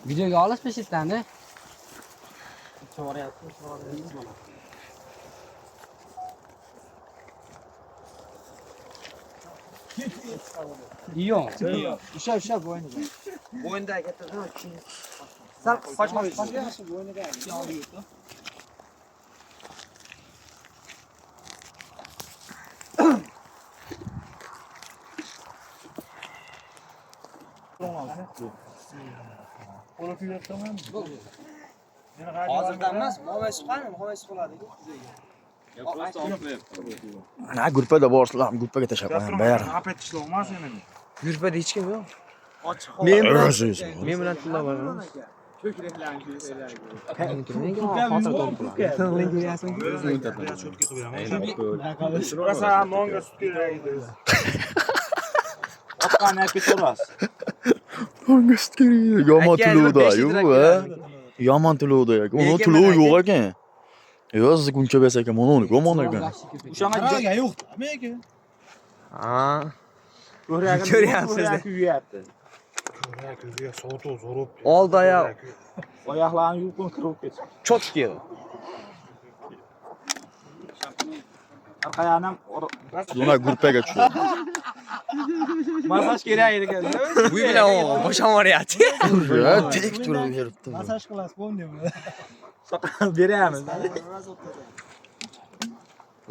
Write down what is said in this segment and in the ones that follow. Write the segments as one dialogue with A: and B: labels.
A: Videoga olishmi shitlarni? Iyo.
B: Usha bo'yniga.
C: Bo'yinda kattadan keyin.
B: Sal qochmoqchi bo'yniga.
C: Hozirdan emas, mo'may chiqqanmi? Mo'may chiqiladi-ku.
D: Ha, gruppada borsizlar, gruppaga tashlab qo'yaman, bayar.
C: Yurpada hech kim yo'q.
D: Men
C: Men bilan tilla boraman.
D: Yomon tuluvda-yu, yomon tuluvda ekan. Uni tuluv yo'q ekan. Yo, siz kuncha bersa ekan, mana uni yomon ekan.
B: O'shanga yo'q. Menga.
C: Ha. Ko'ryapsiz.
B: Kuyapti. Ko'rga sovuq zo'rib.
C: Oldi oyoq
B: Oyoqlarni yuvib kirib ketdi.
C: cho'tki.
B: Arqayanam
D: Buna gruppaga tushdi.
B: masaj kerak ekan.
C: Bu bilan bosham boryapti.
D: Ya, tek turib yuribdi.
B: Masaj qilasiz, bo'ldimi? Soqol beramiz.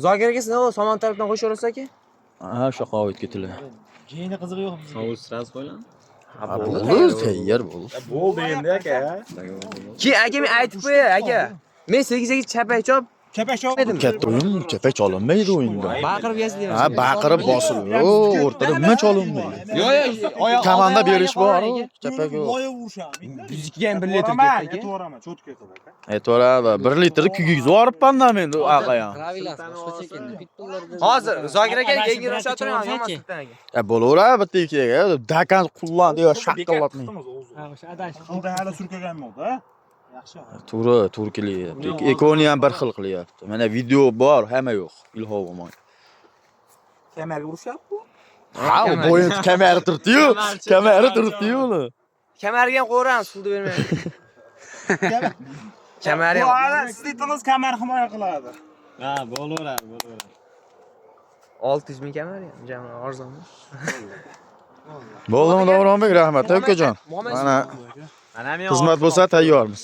C: Zokir aka, sizni somon tarafdan qo'shaverasiz aka?
D: Ha, shu yoqqa olib ketinglar.
B: Keyingi qizig'i yo'q bizga.
E: Sovul sraz qo'ylan.
D: Bo'ldi, tayyor bo'ldi.
B: Bo'ldi endi aka.
C: Keyin aka men aytib qo'yay aka. Men 8 chapay chop
B: Chapashov
D: Katta o'yin, chapa cholinmaydi o'yinda.
C: baqirib yasli.
D: Ha, baqirib bosilib. O'rtada nima cholinmaydi?
C: Yo'q,
D: Komanda berish bor, chapaga.
B: loya urishamiz.
C: biznikiga ham 1 litr
B: To'raman,
C: ketdi aka.
B: to'raman, cho'tka qilib aka.
D: Aytvoradi, 1 litr kuygiz yuboribman-da men aqayam.
A: Gravilas boshqacha ekan. Pitbullardan.
C: Hozir Zokir aka yangi ro'sha o'tiring, yomon tutdan aka.
D: Ya bo'laveradi bitta ikkiga. Dakan qullan deya shaqillatmay.
B: Ha, o'sha adash. Qildi hali surkaganmoqda. Yaxshi.
D: To'g'ri qilyapti. Ekoni ham bir xil qilyapti. Mana video bor, hamma yo'q. Ilhom omon.
B: Kamarga urishyapti.
D: Ha, u bo'yin kamera turibdi-yu. Kamera turibdi-yu uni.
C: Kamariga ham qo'yamiz, pulni bermayman. Kamari
B: Bu hali sizning kamar himoya qiladi.
E: Ha, bo'laveradi.
C: 600 ming kamari ham jami arzonmi?
D: Bo'ldimi, Davronbek, rahmat, akajon. Mana xizmat bo'lsa tayyormiz.